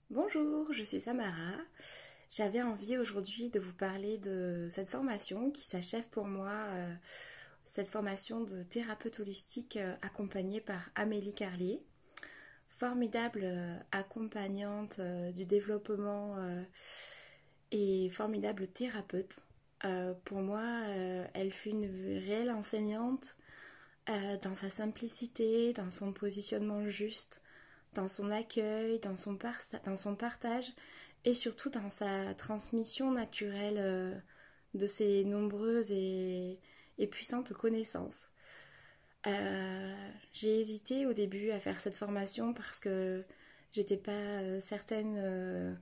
Bonjour, je suis Samara. J'avais envie aujourd'hui de vous parler de cette formation qui s'achève pour moi, cette formation de thérapeute holistique accompagnée par Amélie Carlier, formidable accompagnante du développement et formidable thérapeute. Pour moi, elle fut une réelle enseignante dans sa simplicité, dans son positionnement juste, dans son accueil, dans son partage et surtout dans sa transmission naturelle de ses nombreuses et puissantes connaissances. J'ai hésité au début à faire cette formation parce que j'étais pas certaine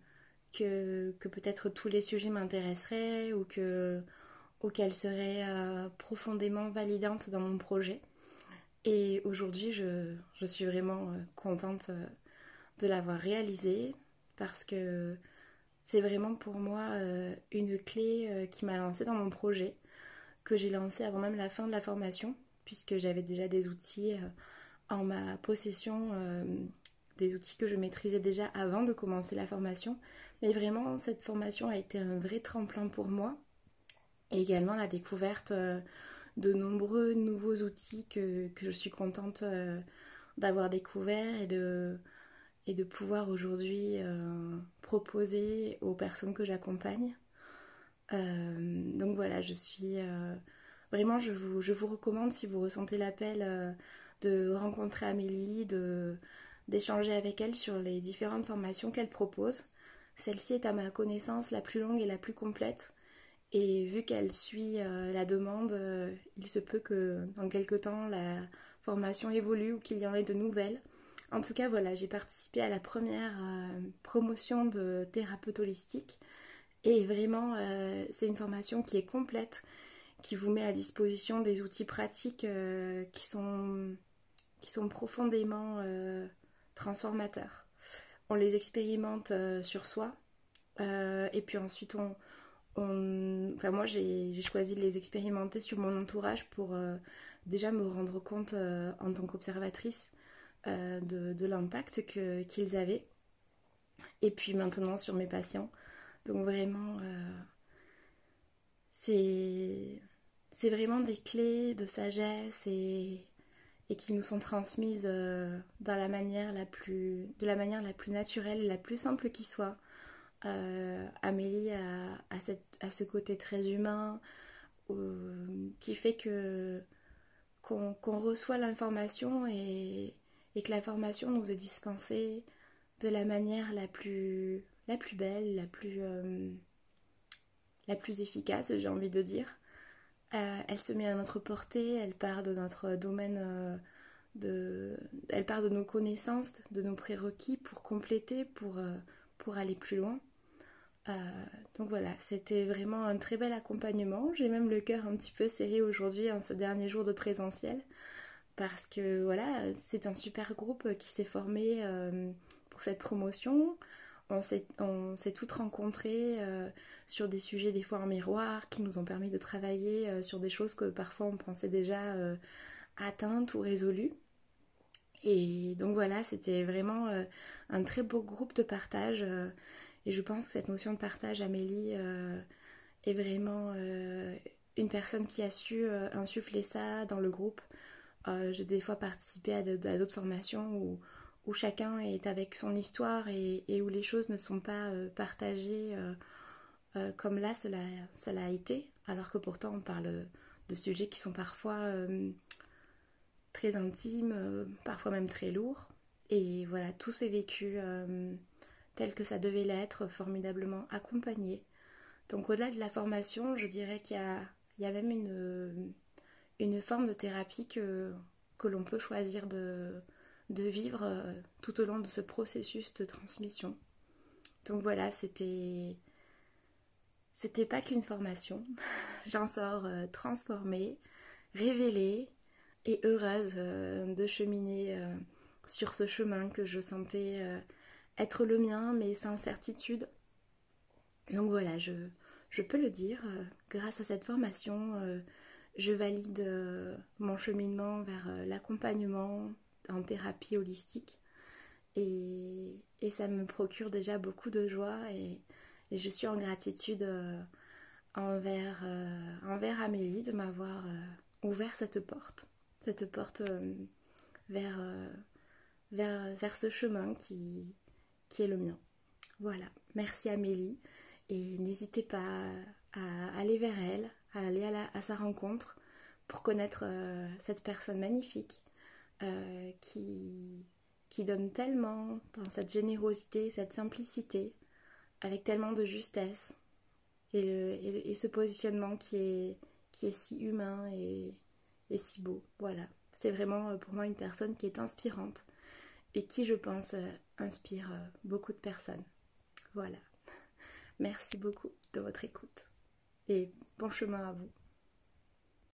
que peut-être tous les sujets m'intéresseraient ou qu'elle serait profondément validante dans mon projet. Et aujourd'hui, je suis vraiment contente de l'avoir réalisé parce que c'est vraiment pour moi une clé qui m'a lancée dans mon projet, que j'ai lancé avant même la fin de la formation, puisque j'avais déjà des outils en ma possession, des outils que je maîtrisais déjà avant de commencer la formation. Mais vraiment, cette formation a été un vrai tremplin pour moi. Et également la découverte de nombreux nouveaux outils que je suis contente d'avoir découverts et de pouvoir aujourd'hui proposer aux personnes que j'accompagne. Donc voilà, je suis vraiment, je vous recommande si vous ressentez l'appel de rencontrer Amélie, d'échanger avec elle sur les différentes formations qu'elle propose. Celle-ci est à ma connaissance la plus longue et la plus complète. Et vu qu'elle suit la demande, il se peut que dans quelques temps la formation évolue ou qu'il y en ait de nouvelles. En tout cas, voilà, j'ai participé à la première promotion de thérapeute holistique. Et vraiment, c'est une formation qui est complète, qui vous met à disposition des outils pratiques qui sont profondément transformateurs. On les expérimente sur soi, et puis ensuite enfin moi j'ai choisi de les expérimenter sur mon entourage pour déjà me rendre compte en tant qu'observatrice de l'impact qu'ils avaient, et puis maintenant sur mes patients. Donc vraiment c'est c'est vraiment des clés de sagesse et qui nous sont transmises dans de la manière la plus naturelle et la plus simple qui soit. Amélie a ce côté très humain qui fait qu'on reçoit l'information et que l'information nous est dispensée de la manière la plus belle, la plus efficace, j'ai envie de dire. Elle se met à notre portée, elle part de notre domaine elle part de nos connaissances, de nos prérequis pour compléter, pour aller plus loin. Euh, donc voilà, c'était vraiment un très bel accompagnement. J'ai même le cœur un petit peu serré aujourd'hui en ce dernier jour de présentiel parce que voilà, c'est un super groupe qui s'est formé pour cette promotion. On s'est toutes rencontrées sur des sujets des fois en miroir qui nous ont permis de travailler sur des choses que parfois on pensait déjà atteintes ou résolues. Et donc voilà, c'était vraiment un très beau groupe de partage. Et je pense que cette notion de partage, Amélie est vraiment une personne qui a su insuffler ça dans le groupe. J'ai des fois participé à d'autres formations où chacun est avec son histoire et où les choses ne sont pas partagées comme là cela a été, alors que pourtant on parle de sujets qui sont parfois très intimes, parfois même très lourds. Et voilà, tout s'est vécu tel que ça devait l'être, formidablement accompagné. Donc au-delà de la formation, je dirais il y a même une forme de thérapie que l'on peut choisir de vivre tout au long de ce processus de transmission. Donc voilà, c'était pas qu'une formation. J'en sors transformée, révélée et heureuse de cheminer sur ce chemin que je sentais être le mien, mais sans certitude. Donc voilà, je peux le dire, grâce à cette formation, je valide mon cheminement vers l'accompagnement en thérapie holistique. Et et ça me procure déjà beaucoup de joie et je suis en gratitude envers Amélie de m'avoir ouvert cette porte vers, vers ce chemin qui est le mien. Voilà, merci Amélie et n'hésitez pas à aller vers elle, à aller à sa rencontre pour connaître cette personne magnifique qui donne tellement dans cette générosité, cette simplicité, avec tellement de justesse et ce positionnement qui est si humain et si beau. Voilà, c'est vraiment pour moi une personne qui est inspirante et qui, je pense, inspire beaucoup de personnes. Voilà, merci beaucoup de votre écoute et bon chemin à vous.